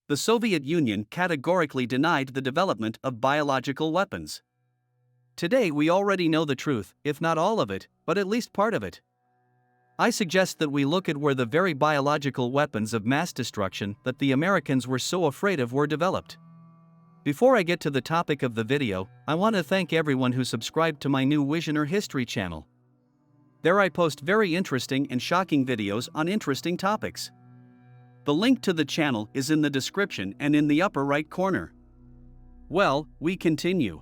The Soviet Union categorically denied the development of biological weapons. Today we already know the truth, if not all of it, but at least part of it. I suggest that we look at where the very biological weapons of mass destruction that the Americans were so afraid of were developed. Before I get to the topic of the video, I want to thank everyone who subscribed to my new Visioner History channel. There I post very interesting and shocking videos on interesting topics. The link to the channel is in the description and in the upper right corner. Well, we continue.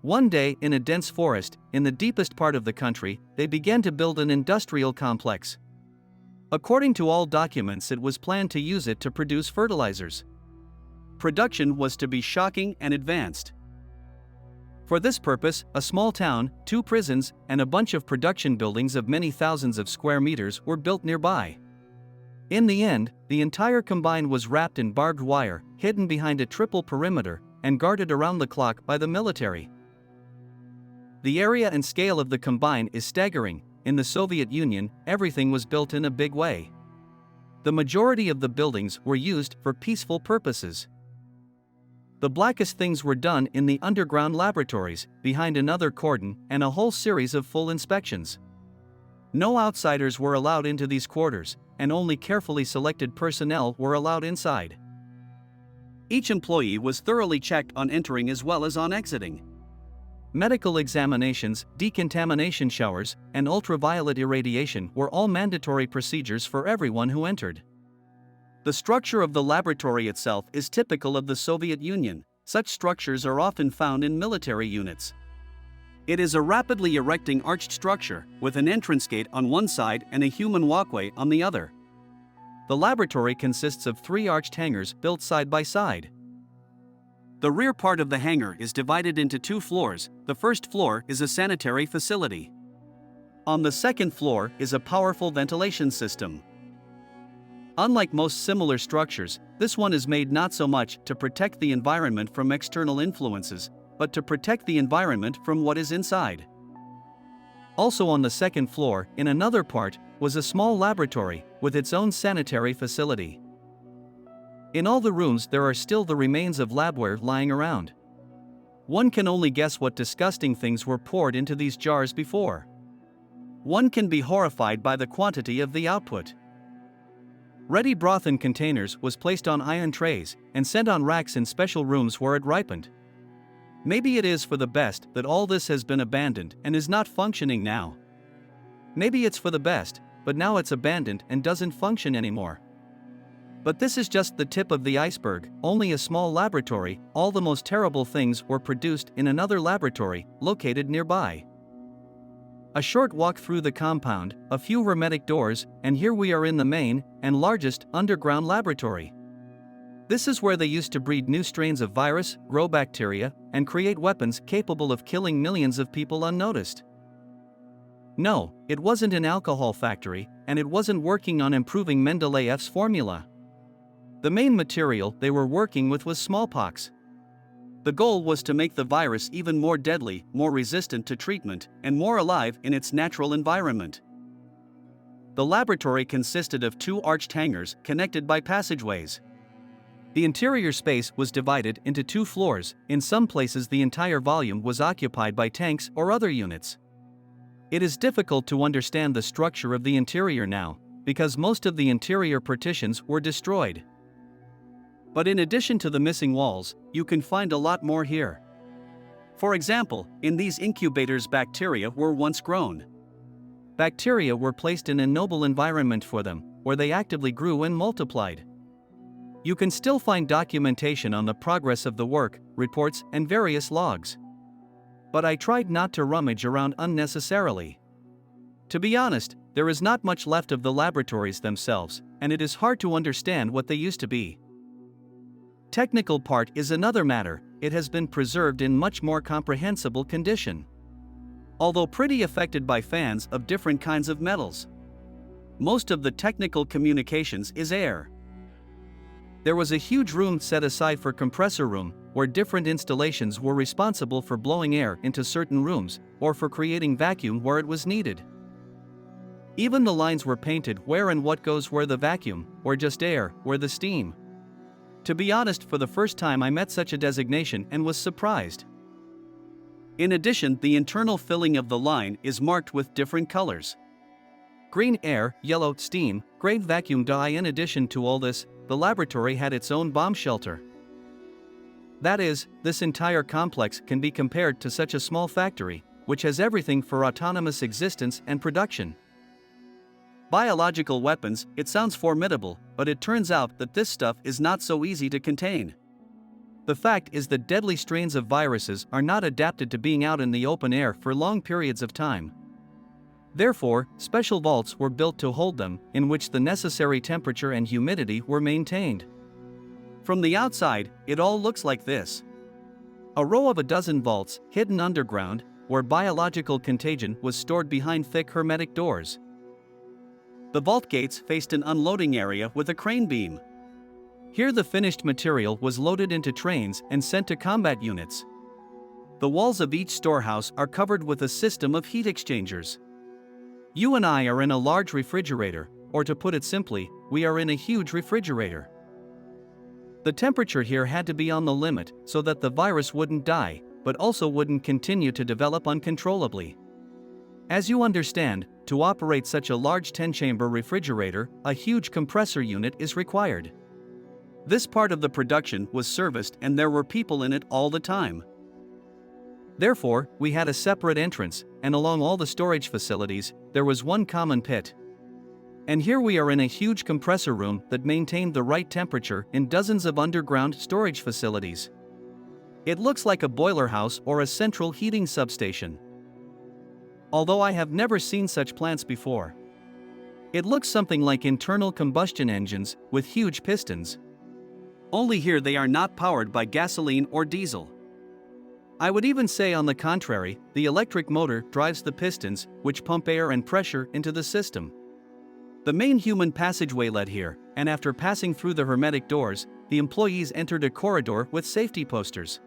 One day, in a dense forest, in the deepest part of the country, they began to build an industrial complex. According to all documents, it was planned to use it to produce fertilizers. Production was to be shocking and advanced. For this purpose, a small town, 2 prisons, and a bunch of production buildings of many thousands of square meters were built nearby. In the end, the entire combine was wrapped in barbed wire, hidden behind a triple perimeter, and guarded around the clock by the military. The area and scale of the combine is staggering. In the Soviet Union, everything was built in a big way. The majority of the buildings were used for peaceful purposes. The blackest things were done in the underground laboratories, behind another cordon, and a whole series of full inspections. No outsiders were allowed into these quarters, and only carefully selected personnel were allowed inside. Each employee was thoroughly checked on entering as well as on exiting. Medical examinations, decontamination showers, and ultraviolet irradiation were all mandatory procedures for everyone who entered. The structure of the laboratory itself is typical of the Soviet Union. Such structures are often found in military units. It is a rapidly erecting arched structure, with an entrance gate on one side and a human walkway on the other. The laboratory consists of 3 arched hangars built side by side. The rear part of the hangar is divided into 2 floors. The first floor is a sanitary facility. On the second floor is a powerful ventilation system. Unlike most similar structures, this one is made not so much to protect the environment from external influences, but to protect the environment from what is inside. Also on the second floor, in another part, was a small laboratory with its own sanitary facility. In all the rooms there are still the remains of labware lying around. One can only guess what disgusting things were poured into these jars before. One can be horrified by the quantity of the output. Ready broth in containers was placed on iron trays and sent on racks in special rooms where it ripened. Maybe it is for the best that all this has been abandoned and is not functioning now. Maybe it's for the best, but now it's abandoned and doesn't function anymore. But this is just the tip of the iceberg, only a small laboratory. All the most terrible things were produced in another laboratory, located nearby. A short walk through the compound, a few hermetic doors, and here we are in the main and largest underground laboratory. This is where they used to breed new strains of virus, grow bacteria, and create weapons capable of killing millions of people unnoticed. No, it wasn't an alcohol factory, and it wasn't working on improving Mendeleev's formula. The main material they were working with was smallpox. The goal was to make the virus even more deadly, more resistant to treatment, and more alive in its natural environment. The laboratory consisted of 2 arched hangars connected by passageways. The interior space was divided into 2 floors. In some places the entire volume was occupied by tanks or other units. It is difficult to understand the structure of the interior now, because most of the interior partitions were destroyed. But in addition to the missing walls, you can find a lot more here. For example, in these incubators bacteria were once grown. Bacteria were placed in a noble environment for them, where they actively grew and multiplied. You can still find documentation on the progress of the work, reports, and various logs. But I tried not to rummage around unnecessarily. To be honest, there is not much left of the laboratories themselves, and it is hard to understand what they used to be. Technical part is another matter. It has been preserved in much more comprehensible condition. Although pretty affected by fans of different kinds of metals. Most of the technical communications is air. There was a huge room set aside for compressor room, where different installations were responsible for blowing air into certain rooms, or for creating vacuum where it was needed. Even the lines were painted where and what goes where the vacuum, or just air, where the steam. To be honest, for the first time I met such a designation and was surprised. In addition, the internal filling of the line is marked with different colors. Green air, yellow steam, gray vacuum dye. In addition to all this, the laboratory had its own bomb shelter. That is, this entire complex can be compared to such a small factory, which has everything for autonomous existence and production. Biological weapons, it sounds formidable, but it turns out that this stuff is not so easy to contain. The fact is that deadly strains of viruses are not adapted to being out in the open air for long periods of time. Therefore, special vaults were built to hold them, in which the necessary temperature and humidity were maintained. From the outside, it all looks like this. A row of a dozen vaults, hidden underground, where biological contagion was stored behind thick hermetic doors. The vault gates faced an unloading area with a crane beam. Here the finished material was loaded into trains and sent to combat units. The walls of each storehouse are covered with a system of heat exchangers. You and I are in a large refrigerator, or to put it simply, we are in a huge refrigerator. The temperature here had to be on the limit so that the virus wouldn't die, but also wouldn't continue to develop uncontrollably. As you understand, to operate such a large 10-chamber refrigerator, a huge compressor unit is required. This part of the production was serviced and there were people in it all the time. Therefore, we had a separate entrance, and along all the storage facilities, there was one common pit. And here we are in a huge compressor room that maintained the right temperature in dozens of underground storage facilities. It looks like a boiler house or a central heating substation. Although I have never seen such plants before. It looks something like internal combustion engines with huge pistons. Only here they are not powered by gasoline or diesel. I would even say, on the contrary, the electric motor drives the pistons, which pump air and pressure into the system. The main human passageway led here, and after passing through the hermetic doors, the employees entered a corridor with safety posters.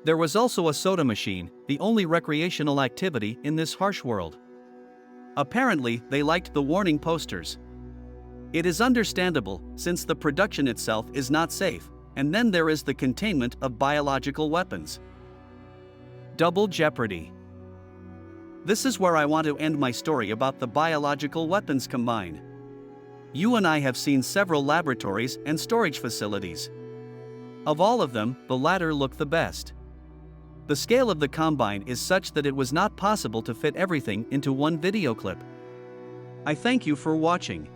There was also a soda machine, the only recreational activity in this harsh world. Apparently, they liked the warning posters. It is understandable, since the production itself is not safe, and then there is the containment of biological weapons. Double jeopardy. This is where I want to end my story about the biological weapons combine. You and I have seen several laboratories and storage facilities. Of all of them, the latter look the best. The scale of the combine is such that it was not possible to fit everything into one video clip. I thank you for watching.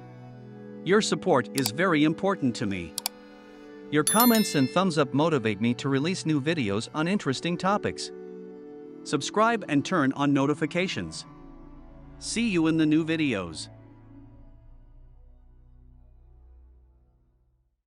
Your support is very important to me. Your comments and thumbs up motivate me to release new videos on interesting topics. Subscribe and turn on notifications. See you in the new videos.